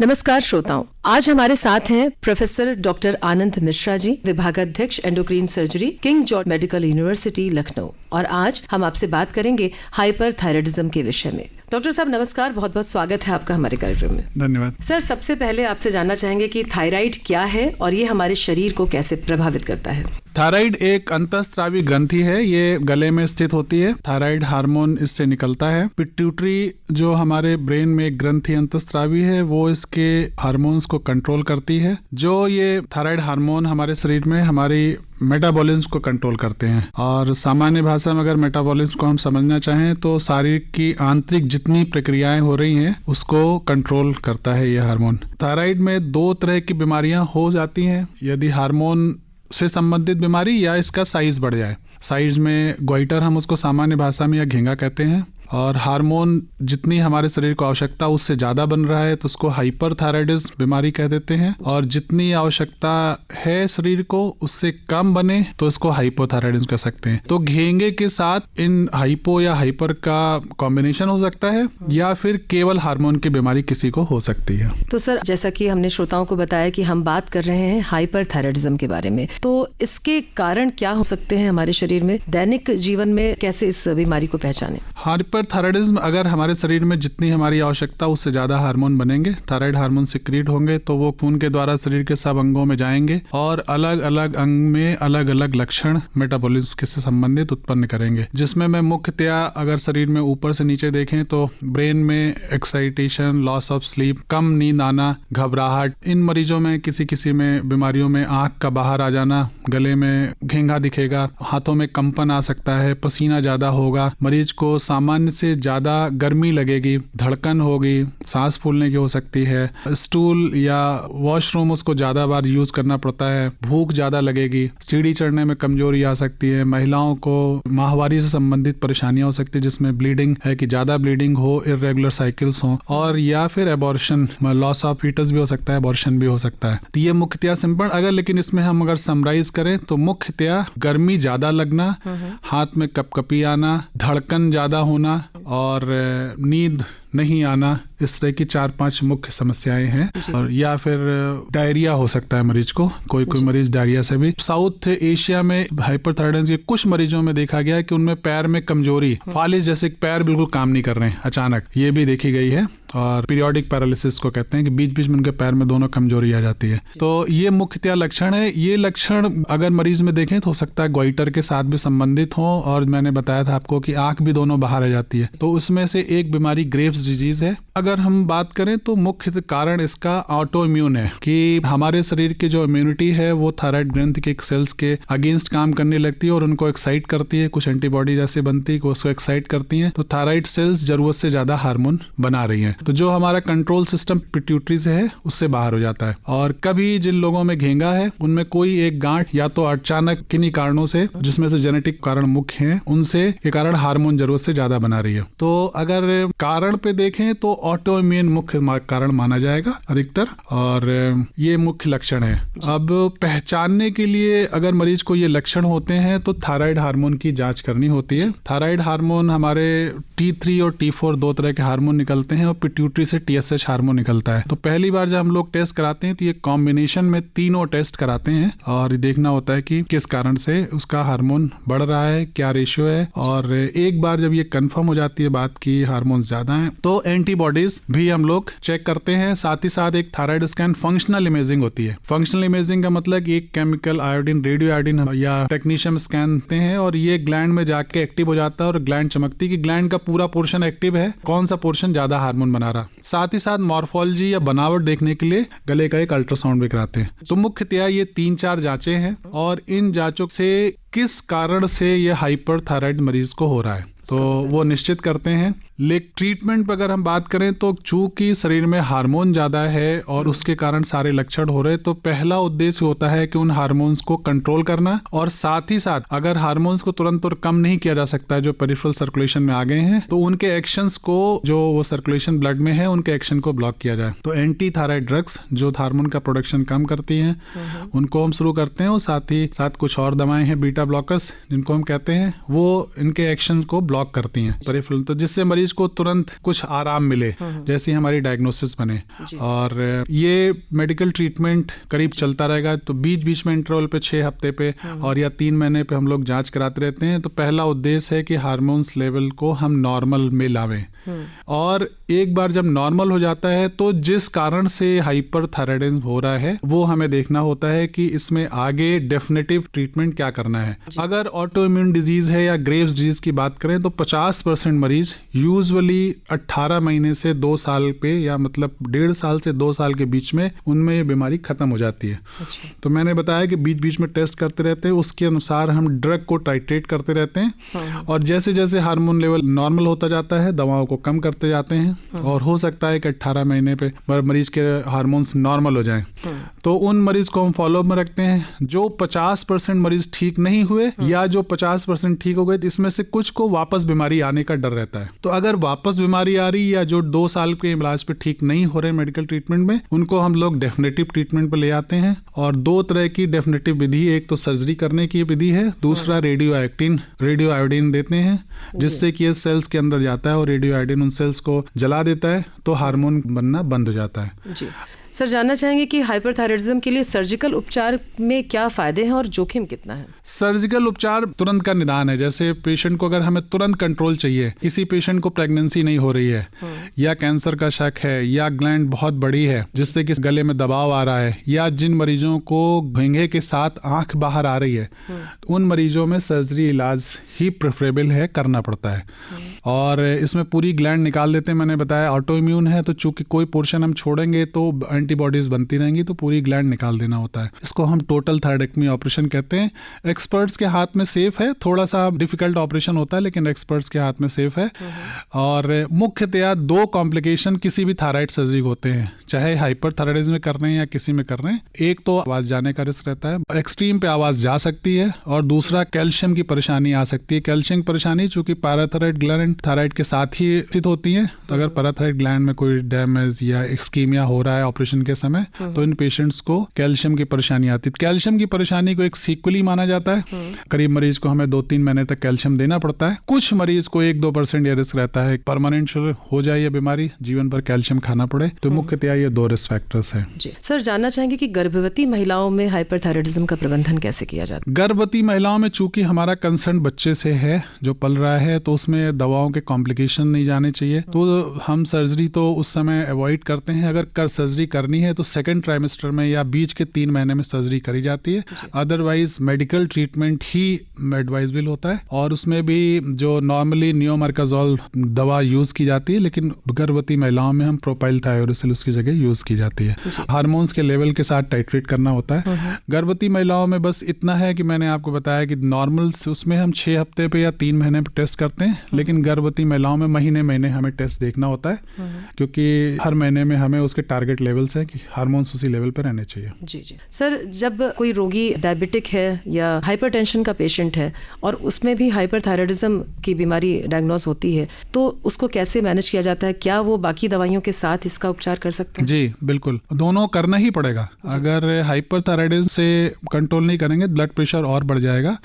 नमस्कार श्रोताओं, आज हमारे साथ हैं प्रोफेसर डॉक्टर आनंद मिश्रा जी, विभागाध्यक्ष endocrine surgery, king George medical university Lucknow. और आज हम आपसे बात करेंगे हाइपरथायराइडिज्म के विषय में। डॉक्टर साहब नमस्कार, बहुत बहुत स्वागत है आपका हमारे कार्यक्रम में। धन्यवाद सर, सबसे पहले आपसे जानना चाहेंगे कि थायराइड क्या है और ये हमारे शरीर को कैसे प्रभावित करता है। थायराइड एक अंतःस्रावी ग्रंथि है, ये गले में स्थित होती है। थायराइड हार्मोन इससे निकलता है। पिट्यूटरी जो हमारे ब्रेन में एक ग्रंथि अंतःस्रावी है, वो इसके हार्मोन्स को कंट्रोल करती है। जो ये थायराइड हार्मोन हमारे शरीर में हमारी मेटाबॉलिज्म को कंट्रोल करते हैं। और सामान्य भाषा में अगर मेटाबॉलिज्म को हम समझना चाहें तो शरीर की आंतरिक जितनी प्रक्रियाएं हो रही हैं उसको कंट्रोल करता है ये हार्मोन। थायराइड में दो तरह की बीमारियां हो जाती हैं, यदि हार्मोन से संबंधित बीमारी या इसका साइज बढ़ जाए। साइज में गोइटर हम उसको सामान्य भाषा में या घेंगा कहते हैं। और हार्मोन जितनी हमारे शरीर को आवश्यकता उससे ज़्यादा बन रहा है तो उसको हाइपरथायराइडिज्म बीमारी कह देते हैं। और जितनी आवश्यकता है शरीर को उससे कम बने तो इसको हाइपोथायराइडिज्म कह सकते हैं। तो घेंगे के साथ इन हाइपो या हाइपर का कॉम्बिनेशन हो सकता है या फिर केवल हार्मोन की बीमारी किसी को हो सकती है। तो सर, जैसा कि हमने श्रोताओं को बताया कि हम बात कर रहे हैं हाइपरथायराइडिज्म के बारे में, तो इसके कारण क्या हो सकते हैं हमारे शरीर में? दैनिक जीवन में कैसे इस बीमारी को पहचानें? हाइपरथायराइडिज्म, अगर हमारे शरीर में जितनी हमारी आवश्यकता उससे ज्यादा हार्मोन बनेंगे, थायराइड हार्मोन सिक्रीट होंगे, तो वो खून के द्वारा शरीर के सब अंगों में जाएंगे और अलग अलग अंग में अलग अलग लक्षण मेटाबॉलिज्म से संबंधित उत्पन्न करेंगे। जिसमें मैं मुख्यतया अगर शरीर में ऊपर से नीचे देखें तो ब्रेन में एक्साइटेशन, लॉस ऑफ स्लीप, कम नींद आना, घबराहट, इन मरीजों में किसी में बीमारियों में आंख का बाहर आ जाना, गले में घेंगा दिखेगा, हाथों में कंपन आ सकता है, पसीना ज्यादा होगा, मरीज को सामान्य से ज्यादा गर्मी लगेगी, धड़कन होगी, सांस फूलने की हो सकती है, स्टूल या वॉशरूम उसको ज्यादा बार यूज करना पड़ता है, भूख ज्यादा लगेगी, सीढ़ी चढ़ने में कमजोरी आ सकती है, महिलाओं को माहवारी से संबंधित परेशानियां हो सकती है जिसमें ब्लीडिंग है कि ज्यादा ब्लीडिंग हो, इर्रेगुलर साइकिल्स हो, और या फिर एबॉर्शन, लॉस ऑफ फीटस भी हो सकता है, एबॉर्शन भी हो सकता है। तो ये मुख्यतया सिंपल। अगर लेकिन इसमें हम अगर समराइज करें तो मुख्यतया गर्मी ज्यादा लगना, हाथ में कपकपी आना, धड़कन ज्यादा होना और नींद नहीं आना, इस तरह की 4-5 मुख्य समस्याएं हैं। और या फिर डायरिया हो सकता है मरीज को, कोई मरीज डायरिया से भी। साउथ एशिया में हाइपरथायराइडिज्म के कुछ मरीजों में देखा गया है कि उनमें पैर में कमजोरी, फालिज जैसे पैर बिल्कुल काम नहीं कर रहे हैं अचानक, ये भी देखी गई है। और पीरियोडिक पैरालिसिस को कहते हैं कि बीच बीच में उनके पैर में दोनों कमजोरी आ जाती है। तो ये मुख्यतया लक्षण है। ये लक्षण अगर मरीज में देखें तो हो सकता है गोइटर के साथ भी संबंधित हो, और मैंने बताया था आपको कि आंख भी दोनों बाहर आ जाती है। तो उसमें से एक बीमारी ग्रेव्स डिजीज है। अगर हम बात करें तो मुख्य कारण इसका ऑटो इम्यून है कि हमारे शरीर की जो इम्यूनिटी है वो थायराइड ग्रंथि के सेल्स के अगेंस्ट काम करने लगती है और उनको एक्साइट करती है, कुछ एंटीबॉडी जैसे बनती है उसको एक्साइट करती है। तो थायराइड सेल्स जरूरत से ज्यादा हार्मोन बना रही है, तो जो हमारा कंट्रोल सिस्टम पिट्यूटरी से है उससे बाहर हो जाता है। और कभी जिन लोगों में घेंगा है उनमें कोई एक गांठ या तो अचानक किन्हीं कारणों से, जिसमें से जेनेटिक कारण मुख्य हैं, उनसे के कारण हार्मोन जरूरत से ज्यादा बना रही है। तो अगर कारण पे देखें तो ऑटो इम्यून मुख्य कारण माना जाएगा अधिकतर, और ये मुख्य लक्षण है। अब पहचानने के लिए अगर मरीज को ये लक्षण होते हैं तो थायराइड हार्मोन की जांच करनी होती है। थायराइड हार्मोन हमारे T3 और T4 दो तरह के हार्मोन निकलते हैं और पिट्यूटरी से TSH हार्मोन निकलता है। तो पहली बार जब हम लोग टेस्ट कराते हैं तो ये कॉम्बिनेशन में तीनों टेस्ट कराते हैं और देखना होता है कि किस कारण से उसका हार्मोन बढ़ रहा है, क्या रेशियो है। और एक बार जब ये कंफर्म हो जाती है बात की हार्मोन ज्यादा है तो एंटीबॉडीज भी हम लोग चेक करते हैं। साथ ही साथ एक थायराइड स्कैन फंक्शनल इमेजिंग होती है। फंक्शनल इमेजिंग का मतलब एक केमिकल आयोडीन, रेडियो आयोडीन या टेक्नीशियम स्कैन होते हैं और ये ग्लैंड में जाके एक्टिव हो जाता है और ग्लैंड चमकती है कि ग्लैंड का पूरा पोर्शन एक्टिव है, कौन सा पोर्शन ज्यादा हार्मोन बना रहा। साथ ही साथ मॉर्फोलॉजी या बनावट देखने के लिए गले का एक अल्ट्रासाउंड भी कराते हैं। तो मुख्यतया ये 3-4 जांचें हैं और इन जांचों से किस कारण से ये हाइपरथायराइड मरीज को हो रहा है तो वो निश्चित करते हैं। लेकिन ट्रीटमेंट पर अगर हम बात करें तो चूंकि शरीर में हार्मोन ज्यादा है और उसके कारण सारे लक्षण हो रहे, तो पहला उद्देश्य होता है कि उन हार्मोन्स को कंट्रोल करना, और साथ ही साथ अगर हार्मोन्स को तुरंत और कम नहीं किया जा सकता है जो पेरिफेरल सर्कुलेशन में आ गए हैं, तो उनके एक्शंस को, जो वो सर्कुलेशन ब्लड में है, उनके एक्शन को ब्लॉक किया जाए। तो एंटी थायराइड ड्रग्स जो हार्मोन का प्रोडक्शन कम करती हैं उनको हम शुरू करते हैं, और साथ ही साथ कुछ और दवाएं हैं बीटा ब्लॉकर्स जिनको हम कहते हैं, वो इनके एक्शन को ब्लॉक करती हैं पेरिफेरल, तो जिससे मरीज को तुरंत कुछ आराम मिले, जैसी हमारी डायग्नोसिस बने। और ये मेडिकल ट्रीटमेंट करीब चलता रहेगा, तो बीच बीच में इंटरवल पे 6 हफ्ते पे और या 3 महीने पे हम लोग जांच कराते रहते हैं। तो पहला उद्देश्य है कि हार्मोन्स लेवल को हम नॉर्मल में लावें, और एक बार जब नॉर्मल हो जाता है तो जिस कारण से हाइपरथायराइडिज्म हो रहा है वो हमें देखना होता है कि इसमें आगे डेफिनेटिव ट्रीटमेंट क्या करना है। अगर ऑटो इम्यून डिजीज है या ग्रेव्स डिजीज की बात करें तो 50% मरीज यूजुअली 18 महीने से 2 साल पे, या मतलब 1.5 साल से 2 साल के बीच में उनमें ये बीमारी खत्म हो जाती है। तो मैंने बताया कि बीच बीच में टेस्ट करते रहते हैं, उसके अनुसार हम ड्रग को टाइट्रेट करते रहते हैं, और जैसे जैसे हार्मोन लेवल नॉर्मल होता जाता है दवाओं को कम करते जाते हैं, और हो सकता है कि 18 महीने पे मरीज के हार्मोन्स नॉर्मल हो जाएं। तो उन मरीज को हम फॉलोअप में रखते हैं। जो 50% मरीज ठीक नहीं हुए या जो 50% ठीक हो गए, तो इसमें से कुछ को वापस बीमारी आने का डर रहता है। तो अगर वापस बीमारी आ रही या जो 2 साल के इलाज पे ठीक नहीं हो रहे मेडिकल ट्रीटमेंट में, उनको हम लोग डेफिनेटिव ट्रीटमेंट पे ले आते हैं। और 2 तरह की डेफिनेटिव विधि, एक तो सर्जरी करने की विधि है, दूसरा रेडियो आयोडीन देते हैं, जिससे कि ये सेल्स के अंदर जाता है और रेडियो आयोडीन उन सेल्स को जला देता है, तो हार्मोन बनना बंद हो जाता है। जी सर, जानना चाहेंगे कि हाइपरथायराइडिज्म के लिए सर्जिकल उपचार में क्या फायदे हैं और जोखिम कितना है? सर्जिकल उपचार तुरंत का निदान है। जैसे पेशेंट को अगर हमें तुरंत कंट्रोल चाहिए, किसी पेशेंट को प्रेगनेंसी नहीं हो रही है या कैंसर का शक है या ग्लैंड बहुत बड़ी है जिससे कि गले में दबाव आ रहा है, या जिन मरीजों को घोंघे के साथ आंख बाहर आ रही है, उन मरीजों में सर्जरी इलाज ही प्रेफरेबल है, करना पड़ता है। और इसमें पूरी ग्लैंड निकाल देते हैं। मैंने बताया ऑटो इम्यून है, तो चूंकि कोई पोर्शन हम छोड़ेंगे तो एंटीबॉडीज बनती रहेंगी, तो पूरी ग्लैंड निकाल देना होता है। इसको हम टोटल थायरॉइडेक्टमी ऑपरेशन कहते हैं। एक्सपर्ट्स के हाथ में सेफ है, थोड़ा सा डिफिकल्ट ऑपरेशन होता है लेकिन एक्सपर्ट्स के हाथ में सेफ है। और मुख्यतया 2 कॉम्प्लिकेशन किसी भी थायराइड सर्जरी होते हैं, चाहे हाइपरथायराइडिज्म में कर रहे हैं या किसी में कर रहे हैं। एक तो आवाज जाने का रिस्क रहता है, एक्सट्रीम पे आवाज जा सकती है, और दूसरा कैल्शियम की परेशानी आ सकती है। कैल्शियम की परेशानी चूंकि पैराथायराइड ग्लैंड थायराइड के साथ ही स्थित होती है, तो अगर पैराथायराइड ग्लैंड में कोई डैमेज या इस्कीमिया हो रहा है ऑपरेशन के समय, तो इन पेशेंट्स को कैल्शियम की परेशानी आती है। कैल्शियम की परेशानी को एक सीक्वली माना जाता है। करीब मरीज को हमें 2-3 महीने तक कैल्शियम देना पड़ता है। कुछ मरीज को 1-2% ये रिस्क रहता है परमानेंट हो जाए ये बीमारी, जीवन भर कैल्शियम खाना पड़े। तो मुख्यतया ये 2 रिस्क फैक्टर्स हैं। सर, जानना चाहेंगे कि गर्भवती महिलाओं में हाइपरथायराइडिज्म का प्रबंधन कैसे किया जाता है? गर्भवती महिलाओं में चूंकि हमारा कंसर्न बच्चे से है जो पल रहा है, तो उसमें दवाओं के कॉम्प्लिकेशन नहीं जाने चाहिए, तो हम सर्जरी तो उस समय अवॉइड करते हैं। अगर सर्जरी करनी है तो 2nd ट्राइमेस्टर में या बीच के 3 महीने में सर्जरी करी जाती है। अदरवाइज मेडिकल ट्रीटमेंट ही एडवाइजेबल होता है, और उसमें भी जो नॉर्मली नियोमार्काजोल दवा यूज की जाती है, लेकिन गर्भवती महिलाओं में हम प्रोपाइल थायोरेसिल उसकी जगह यूज की जाती है। हार्मोन्स के लेवल के साथ टाइट्रेट करना होता है। गर्भवती महिलाओं में बस इतना है कि मैंने आपको बताया कि नॉर्मल उसमें हम 6 हफ्ते पे या 3 महीने पे टेस्ट करते हैं, लेकिन गर्भवती महिलाओं में महीने हमें टेस्ट देखना होता है, क्योंकि हर महीने में हमें उसके टारगेट लेवल्स है कि हार्मोन्स उसी लेवल पर रहने चाहिए। जी सर, जब कोई रोगी डायबिटिक है या हाइपरटेंशन का पेशेंट है और उसमें भी हाइपरथायराइडिज्म की बीमारी डायग्नोस होती है, तो उसको कैसे मैनेज किया जाता है? क्या वो बाकी दवाइयों के साथ इसका उपचार कर सकते हैं? जी बिल्कुल, दोनों करना ही पड़ेगा। अगर हाइपरथायराइडिज्म से कंट्रोल नहीं करेंगे, ब्लड प्रेशर और बढ़ जाएगा,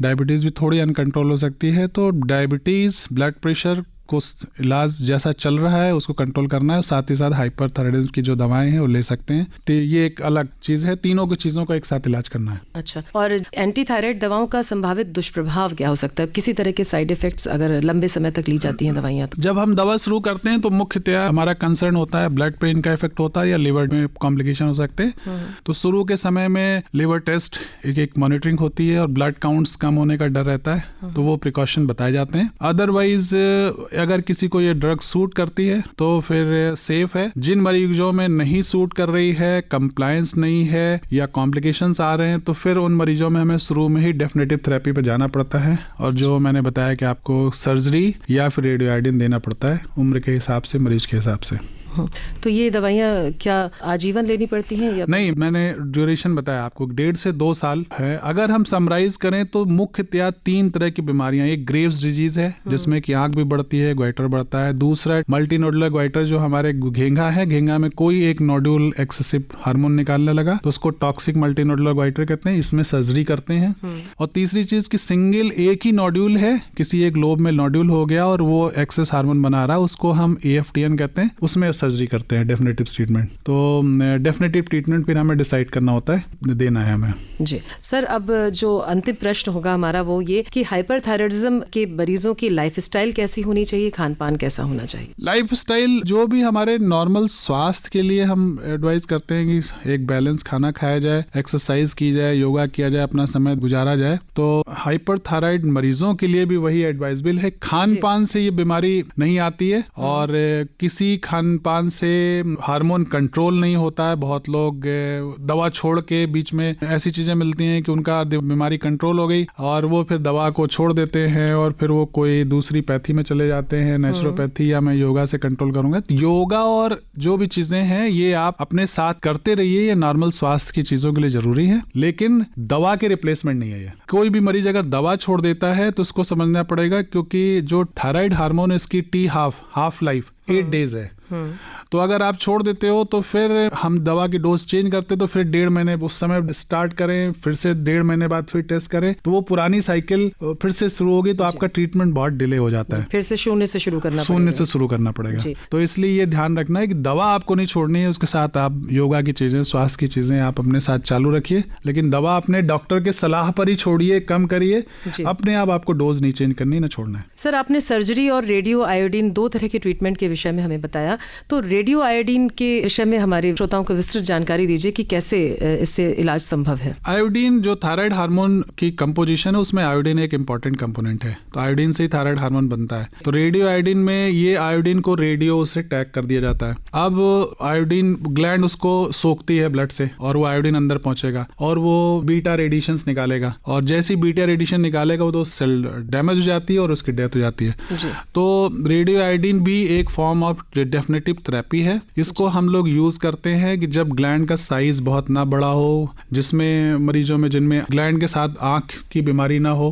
डायबिटीज भी थोड़ी अनकंट्रोल हो सकती है। तो डायबिटीज, ब्लड प्रेशर को इलाज जैसा चल रहा है उसको कंट्रोल करना है, साथ ही साथ हाइपरथायराइडिज्म की जो दवाएं हैं वो ले सकते हैं। तो ये एक अलग चीज है, तीनों की चीजों का एक साथ इलाज करना है। अच्छा, और एंटी थायराइड दवाओं का संभावित दुष्प्रभाव क्या हो सकता है? किसी तरह के साइड इफेक्ट्स अगर लंबे समय तक ली जाती हैं दवाइयाँ? तो जब हम दवा शुरू करते हैं तो मुख्यतया हमारा कंसर्न होता है ब्लड पेन का इफेक्ट होता है या लिवर में कॉम्प्लिकेशन हो सकते हैं। तो शुरू के समय में लिवर टेस्ट एक मॉनिटरिंग होती है और ब्लड काउंट्स कम होने का डर रहता है, तो वो प्रिकॉशन बताए जाते हैं। अदरवाइज अगर किसी को ये ड्रग सूट करती है तो फिर सेफ है। जिन मरीजों में नहीं सूट कर रही है, कंप्लायंस नहीं है या कॉम्प्लिकेशंस आ रहे हैं, तो फिर उन मरीजों में हमें शुरू में ही डेफिनेटिव थेरेपी पे जाना पड़ता है, और जो मैंने बताया कि आपको सर्जरी या फिर रेडियो आयोडीन देना पड़ता है उम्र के हिसाब से, मरीज के हिसाब से। तो ये दवाइयाँ क्या आजीवन लेनी पड़ती हैं या नहीं? मैंने ड्यूरेशन बताया आपको, 1.5 से 2 साल है। अगर हम समराइज करें तो मुख्यतया 3 तरह की बीमारियां, एक ग्रेव्स डिजीज है जिसमें कि आंख भी बढ़ती है, ग्वाइटर बढ़ता है। दूसरा मल्टीनोडुलर ग्वाइटर, जो हमारे घेंगा है, घेंगा में कोई एक नोड्यूल एक्सेसिव हार्मोन निकालने लगा तो उसको टॉक्सिक मल्टीनोडुलर ग्वाइटर कहते हैं, इसमें सर्जरी करते हैं। और तीसरी चीज कि सिंगल एक ही नोड्यूल है, किसी एक लोब में नोड्यूल हो गया और वो एक्सेस हार्मोन बना रहा है, उसको हम AFTN कहते हैं, उसमें सर्जरी करते हैं, डेफिनेटिव ट्रीटमेंट। तो डेफिनेटिव ट्रीटमेंट फिर हमें डिसाइड करना होता है, देना है हमें। जी सर, अब जो अंतिम प्रश्न होगा हमारा वो ये कि हाइपरथायराइडिज्म के मरीजों की लाइफस्टाइल कैसी होनी चाहिए, खान पान कैसा होना चाहिए? लाइफस्टाइल जो भी हमारे नॉर्मल स्वास्थ्य के लिए हम एडवाइस करते हैं कि एक बैलेंस खाना खाया जाए, एक्सरसाइज की जाए, योगा किया जाए, अपना समय गुजारा जाए। तो हाइपरथायराइड मरीजों के लिए भी वही एडवाइजेबल है। खान पान से ये बीमारी नहीं आती है और किसी खान पान से हार्मोन कंट्रोल नहीं होता है। बहुत लोग दवा छोड़ के बीच में ऐसी चीजें मिलती हैं कि उनका बीमारी कंट्रोल हो गई और वो फिर दवा को छोड़ देते हैं और फिर वो कोई दूसरी पैथी में चले जाते हैं, नेचुरोपैथी या मैं योगा से कंट्रोल करूंगा। योगा और जो भी चीजें हैं ये आप अपने साथ करते रहिए, ये नॉर्मल स्वास्थ्य की चीजों के लिए जरूरी है, लेकिन दवा के रिप्लेसमेंट नहीं है ये। कोई भी मरीज अगर दवा छोड़ देता है तो उसको समझना पड़ेगा, क्योंकि जो थायराइड हार्मोन इसकी हाफ लाइफ 8 डेज है। तो अगर आप छोड़ देते हो तो फिर हम दवा की डोज चेंज करते तो फिर 1.5 महीने उस समय स्टार्ट करें, फिर से 1.5 महीने बाद फिर टेस्ट करें, तो वो पुरानी साइकिल फिर से शुरू होगी, तो आपका ट्रीटमेंट बहुत डिले हो जाता है। फिर से शून्य से शुरू करना पड़ेगा। तो इसलिए ये ध्यान रखना है कि दवा आपको नहीं छोड़नी है, उसके साथ आप योगा की चीजें, स्वास्थ्य की चीजें आप अपने साथ चालू रखिए, लेकिन दवा अपने डॉक्टर के सलाह पर ही छोड़िए, कम करिए, अपने आप आपको डोज नहीं चेंज करनी, ना छोड़ना है। सर, आपने सर्जरी और रेडियो आयोडीन 2 तरह के ट्रीटमेंट के विषय में हमें बताया, तो रेडियो आयोडीन के विषय में हमारे श्रोताओं को विस्तृत जानकारी दीजिए कि कैसे इससे इलाज संभव है। आयोडीन जो थायराइड हार्मोन की कंपोजिशन है उसमें आयोडीन एक इंपॉर्टेंट कंपोनेंट है, तो आयोडीन से ही थायराइड हार्मोन बनता है। तो रेडियो आयोडीन में ये आयोडीन को रेडियो से टैग कर दिया जाता है। अब आयोडीन ग्लैंड उसको सोखती है ब्लड से और वो आयोडीन अंदर पहुंचेगा और वो बीटा रेडिएशंस निकालेगा, और जैसी बीटा रेडिएशन निकालेगा वो तो सेल डैमेज हो जाती है और उसकी डेथ हो जाती है। तो रेडियो आयोडीन भी एक फॉर्म ऑफ डेफिनेटिव थेरेपी है। इसको हम लोग यूज करते हैं कि जब ग्लैंड का साइज बहुत ना बड़ा हो, जिसमें मरीजों में जिनमें ग्लैंड के साथ आंख की बीमारी ना हो,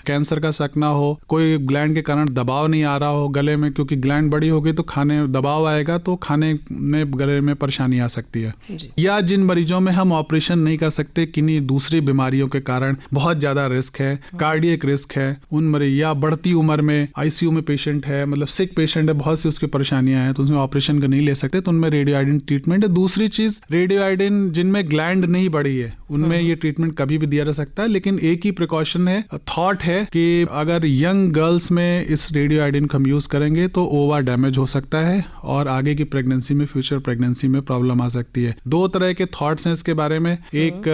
कैंसर का शक ना हो, कोई ग्लैंड के कारण दबाव नहीं आ रहा हो गले में, क्योंकि ग्लैंड बड़ी होगी तो खाने दबाव आएगा तो खाने में गले में परेशानी आ सकती है। या जिन मरीजों में हम ऑपरेशन नहीं कर सकते, किन्हीं दूसरी बीमारियों के कारण बहुत ज्यादा रिस्क है, कार्डियक रिस्क है उन मरीज, या बढ़ती उम्र में ICU में पेशेंट है, मतलब सिक पेशेंट है, बहुत सी उसकी परेशानियां हैं, तो उसमें ऑपरेशन नहीं ले सकते, तो उनमें रेडियो आयोडीन ट्रीटमेंट है। दूसरी चीज, रेडियो आयोडीन जिनमें ग्लैंड नहीं बढ़ी है उनमें ये ट्रीटमेंट कभी भी दिया जा सकता है, लेकिन एक ही प्रिकॉशन है, थॉट है कि अगर यंग गर्ल्स में इस रेडियो आयोडीन को हम यूज करेंगे तो ओवा डैमेज हो सकता है और आगे की प्रेगनेंसी में, फ्यूचर प्रेगनेंसी में प्रॉब्लम आ सकती है। 2 तरह के थॉट्स हैं इसके बारे में, एक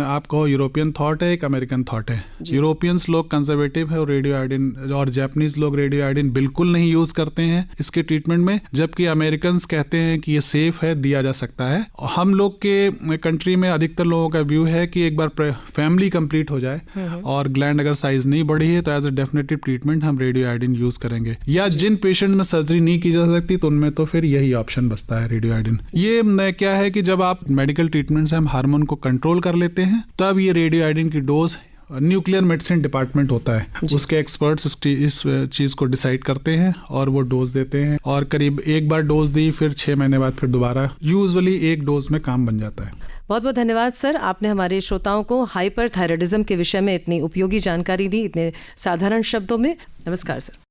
आप कहो यूरोपियन थॉट है, एक अमेरिकन थॉट है। यूरोपियंस लोग कंजर्वेटिव है और रेडियो आयोडीन, और जापानीज लोग रेडियो आयोडीन बिल्कुल नहीं यूज करते हैं इसके ट्रीटमेंट में, जबकि अमेरिकन कहते हैं कि ये सेफ है, दिया जा सकता है। हम लोग के कंट्री में अधिकतर लोगों का व्यू है कि एक बार फैमिली कंप्लीट हो जाए और ग्लैंड अगर साइज नहीं बढ़ी है तो एज अ डेफिनेटिव ट्रीटमेंट हम रेडियो आयोडीन यूज करेंगे। या जिन पेशेंट में सर्जरी नहीं की जा सकती तो उनमें तो फिर यही ऑप्शन बचता है, रेडियो आयोडीन। ये क्या है कि जब आप मेडिकल ट्रीटमेंट से हम हार्मोन को कंट्रोल कर लेते हैं तब ये रेडियो आयोडीन की डोज, न्यूक्लियर मेडिसिन डिपार्टमेंट होता है, उसके एक्सपर्ट्स इस चीज को डिसाइड करते हैं और वो डोज देते हैं, और करीब एक बार डोज दी फिर 6 महीने बाद फिर दोबारा, यूजुअली एक डोज में काम बन जाता है। बहुत बहुत धन्यवाद सर, आपने हमारे श्रोताओं को हाइपरथायराइडिज्म के विषय में इतनी उपयोगी जानकारी दी, इतने साधारण शब्दों में। नमस्कार सर।